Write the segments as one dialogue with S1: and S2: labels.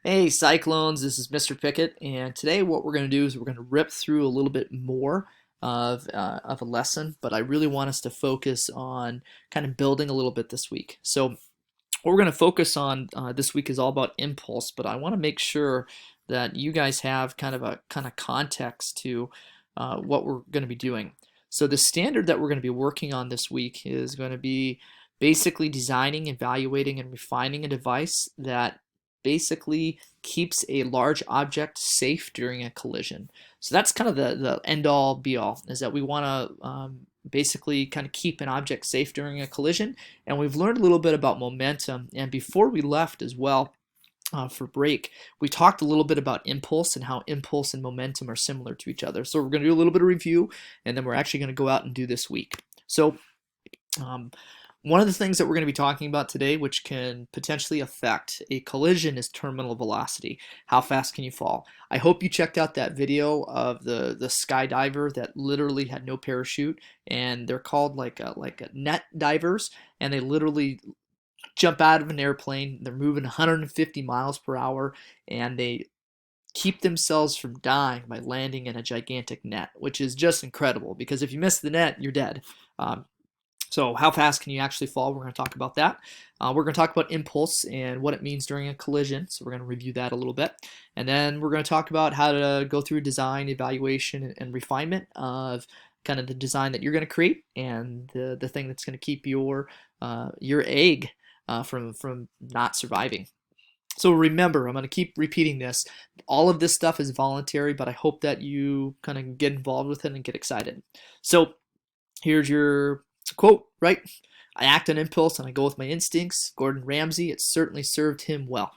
S1: Hey Cyclones, this is Mr. Pickett, and today what we're going to do is we're going to rip through a little bit more of a lesson, but I really want us to focus on kind of building a little bit this week. So what we're going to focus on this week is all about impulse, but I want to make sure that you guys have kind of a kind of context to what we're going to be doing. So the standard that we're going to be working on this week is going to be basically designing, evaluating, and refining a device that basically keeps a large object safe during a collision. So that's kind of the end all be all, is that we want to basically kind of keep an object safe during a collision. And we've learned a little bit about momentum. And before we left as well, for break, we talked a little bit about impulse and how impulse and momentum are similar to each other. So we're going to do a little bit of review, and then we're actually going to go out and do this week. So um, one of the things that we're going to be talking about today, which can potentially affect a collision, is terminal velocity. How fast can you fall? I hope you checked out that video of the skydiver that literally had no parachute, and they're called like a net divers, and they literally jump out of an airplane. They're moving 150 miles per hour, and they keep themselves from dying by landing in a gigantic net, which is just incredible because if you miss the net, you're dead. Um, so how fast can you actually fall? We're going to talk about that. We're going to talk about impulse and what it means during a collision. So we're going to review that a little bit. And then we're going to talk about how to go through design, evaluation, and refinement of kind of the design that you're going to create and the thing that's going to keep your egg from not surviving. So remember, I'm going to keep repeating this. All of this stuff is voluntary, but I hope that you kind of get involved with it and get excited. So here's your quote, right? I act on impulse and I go with my instincts. Gordon Ramsay, it certainly served him well.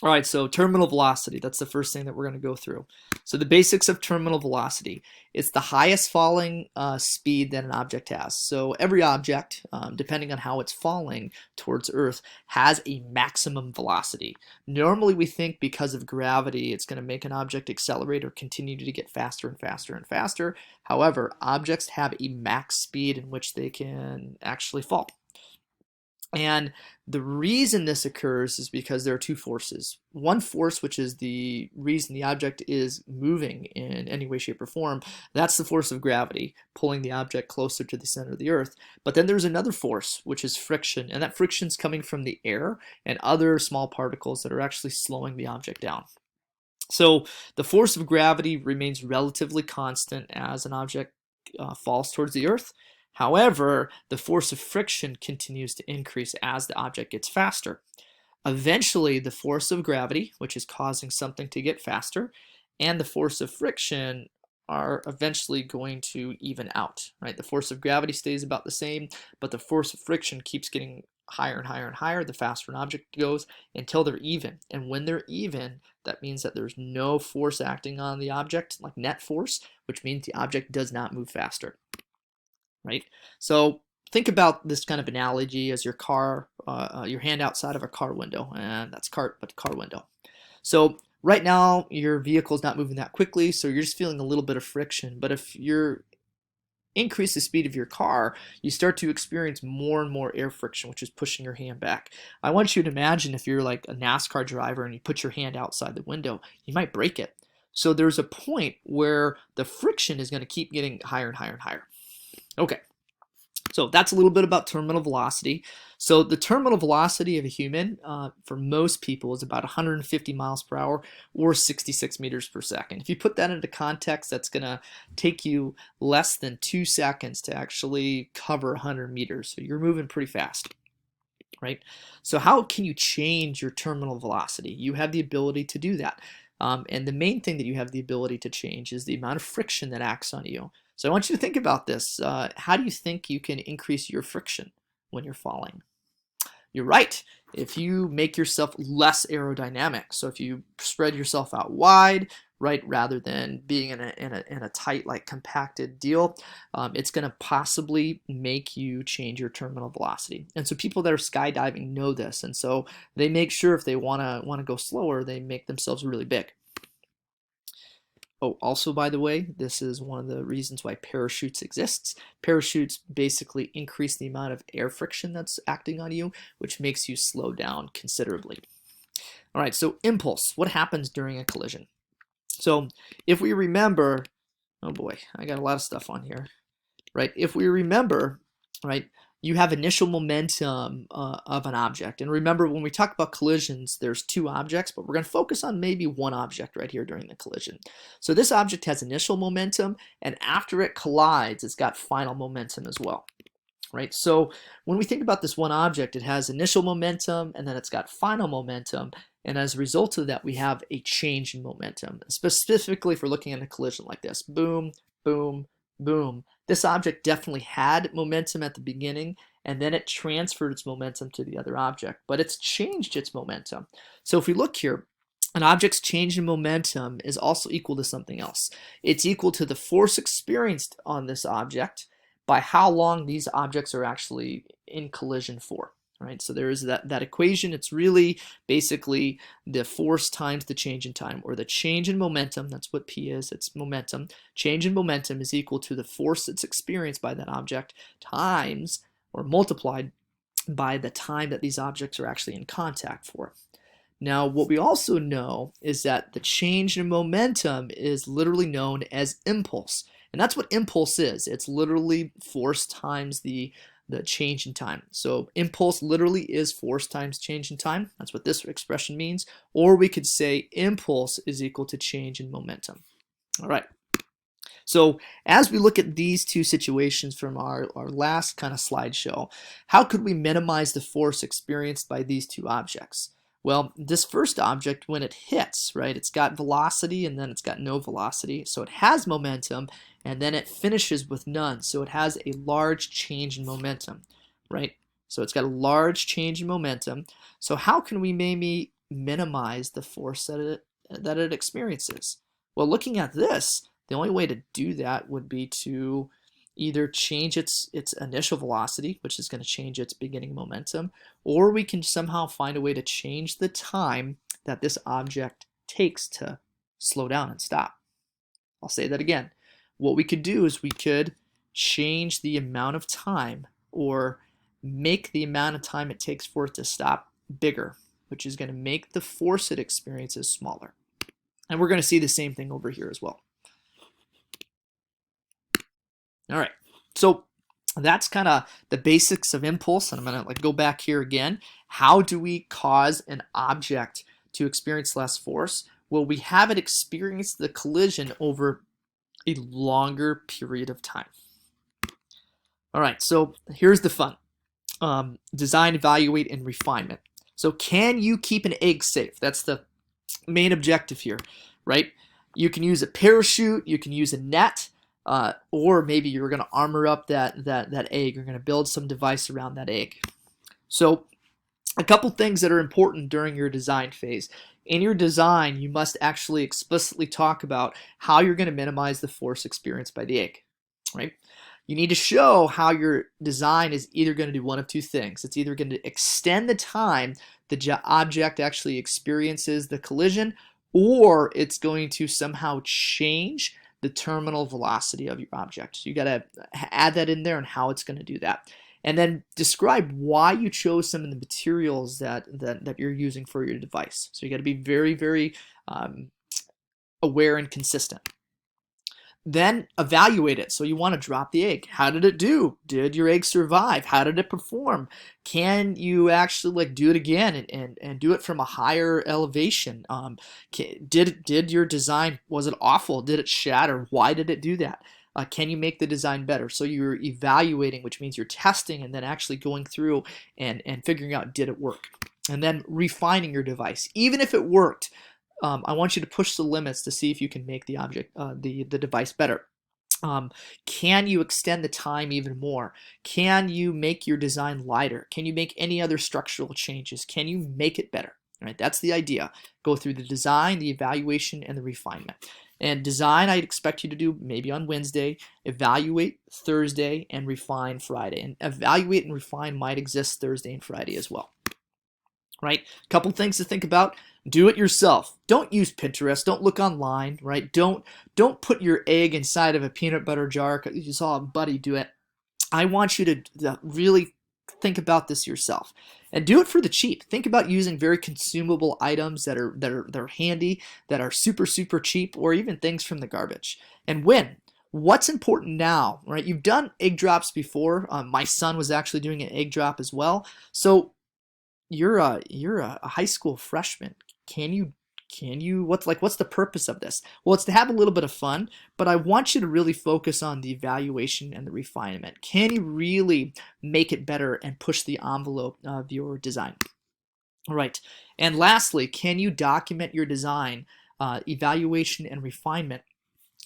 S1: All right, so terminal velocity, that's the first thing that we're going to go through. So the basics of terminal velocity, it's the highest falling speed that an object has. So every object, depending on how it's falling towards Earth, has a maximum velocity. Normally we think because of gravity, it's going to make an object accelerate or continue to get faster and faster and faster. However, objects have a max speed in which they can actually fall. And the reason this occurs is because there are two forces. One force, which is the reason the object is moving in any way, shape, or form, that's the force of gravity, pulling the object closer to the center of the Earth. But then there's another force, which is friction, and that friction is coming from the air and other small particles that are actually slowing the object down. So the force of gravity remains relatively constant as an object falls towards the Earth. However, the force of friction continues to increase as the object gets faster. Eventually, the force of gravity, which is causing something to get faster, and the force of friction are eventually going to even out, right? The force of gravity stays about the same, but the force of friction keeps getting higher and higher and higher the faster an object goes until they're even. And when they're even, that means that there's no force acting on the object, like net force, which means the object does not move faster, right? So think about this kind of analogy as your car, your hand outside of a car window, and that's car window. So right now your vehicle is not moving that quickly, so you're just feeling a little bit of friction. But if you're increase the speed of your car, you start to experience more and more air friction, which is pushing your hand back. I want you to imagine if you're like a NASCAR driver and you put your hand outside the window, you might break it. So there's a point where the friction is going to keep getting higher and higher and higher. Okay, so that's a little bit about terminal velocity. So the terminal velocity of a human for most people is about 150 miles per hour or 66 meters per second. If you put that into context, that's going to take you less than 2 seconds to actually cover 100 meters. So you're moving pretty fast, right? So how can you change your terminal velocity? You have the ability to do that. And the main thing that you have the ability to change is the amount of friction that acts on you. So I want you to think about this. How do you think you can increase your friction when you're falling? You're right. If you make yourself less aerodynamic, so if you spread yourself out wide, right, rather than being in a tight, like compacted deal, it's going to possibly make you change your terminal velocity. And so people that are skydiving know this, and so they make sure if they want to go slower, they make themselves really big. Oh, also, by the way, this is one of the reasons why parachutes exists. Parachutes basically increase the amount of air friction that's acting on you, which makes you slow down considerably. All right, so impulse, what happens during a collision? So if we remember, oh boy, I got a lot of stuff on here, right? If we remember, right, you have initial momentum of an object. And remember, when we talk about collisions, there's two objects, but we're going to focus on maybe one object right here during the collision. So this object has initial momentum, and after it collides, it's got final momentum as well. Right? So when we think about this one object, it has initial momentum and then it's got final momentum. And as a result of that, we have a change in momentum. Specifically, if we're looking at a collision like this, boom, boom, boom. This object definitely had momentum at the beginning, and then it transferred its momentum to the other object, but it's changed its momentum. So if we look here, an object's change in momentum is also equal to something else. It's equal to the force experienced on this object by how long these objects are actually in collision for. Right? So there is that equation. It's really basically the force times the change in time, or the change in momentum. That's what P is. It's momentum. Change in momentum is equal to the force that's experienced by that object times or multiplied by the time that these objects are actually in contact for. Now, what we also know is that the change in momentum is literally known as impulse. And that's what impulse is. It's literally force times the change in time. So impulse literally is force times change in time. That's what this expression means. Or we could say impulse is equal to change in momentum. All right. So as we look at these two situations from our last kind of slideshow, how could we minimize the force experienced by these two objects? Well, this first object, when it hits, right, it's got velocity and then it's got no velocity. So it has momentum and then it finishes with none. So it has a large change in momentum, right? So it's got a large change in momentum. So how can we maybe minimize the force that it experiences? Well, looking at this, the only way to do that would be to either change its initial velocity, which is going to change its beginning momentum, or we can somehow find a way to change the time that this object takes to slow down and stop. I'll say that again. What we could do is we could change the amount of time, or make the amount of time it takes for it to stop bigger, which is going to make the force it experiences smaller. And we're going to see the same thing over here as well. All right, so that's kind of the basics of impulse, and I'm going to go back here again. How do we cause an object to experience less force? Well, we have it experience the collision over a longer period of time. All right, so here's the fun. Design, evaluate, and refinement. So can you keep an egg safe? That's the main objective here, right? You can use a parachute, you can use a net, or maybe you're going to armor up that egg. You're going to build some device around that egg. So a couple things that are important during your design phase. In your design, you must actually explicitly talk about how you're going to minimize the force experienced by the egg, right? You need to show how your design is either going to do one of two things. It's either going to extend the time the object actually experiences the collision, or it's going to somehow change the terminal velocity of your object. So you got to add that in there and how it's going to do that. And then describe why you chose some of the materials that you're using for your device. So you got to be very, very aware and consistent. Then evaluate it. So you want to drop the egg. How did it do? Did your egg survive? How did it perform? Can you actually do it again and do it from a higher elevation? Did your design, was it awful? Did it shatter? Why did it do that? Can you make the design better? So you're evaluating, which means you're testing and then actually going through and figuring out, did it work? And then refining your device. Even if it worked, I want you to push the limits to see if you can make the object, the device better. Can you extend the time even more? Can you make your design lighter? Can you make any other structural changes? Can you make it better? All right, that's the idea. Go through the design, the evaluation, and the refinement. And design, I'd expect you to do maybe on Wednesday, evaluate Thursday, and refine Friday. And evaluate and refine might exist Thursday and Friday as well. Right? A couple things to think about. Do it yourself. Don't use Pinterest. Don't look online, right? Don't put your egg inside of a peanut butter jar because you saw a buddy do it. I want you to really think about this yourself. And do it for the cheap. Think about using very consumable items that are handy, that are super, super cheap, or even things from the garbage. And win. What's important now, right? You've done egg drops before. My son was actually doing an egg drop as well. So you're a high school freshman. Can you what's the purpose of this? Well, it's to have a little bit of fun, but I want you to really focus on the evaluation and the refinement. Can you really make it better and push the envelope of your design? All right. And lastly, can you document your design, evaluation and refinement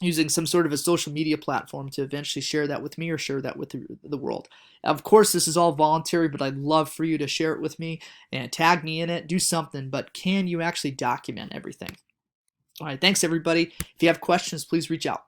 S1: using some sort of a social media platform to eventually share that with me or share that with the world? Of course, this is all voluntary, but I'd love for you to share it with me and tag me in it, do something, but can you actually document everything? All right, thanks everybody. If you have questions, please reach out.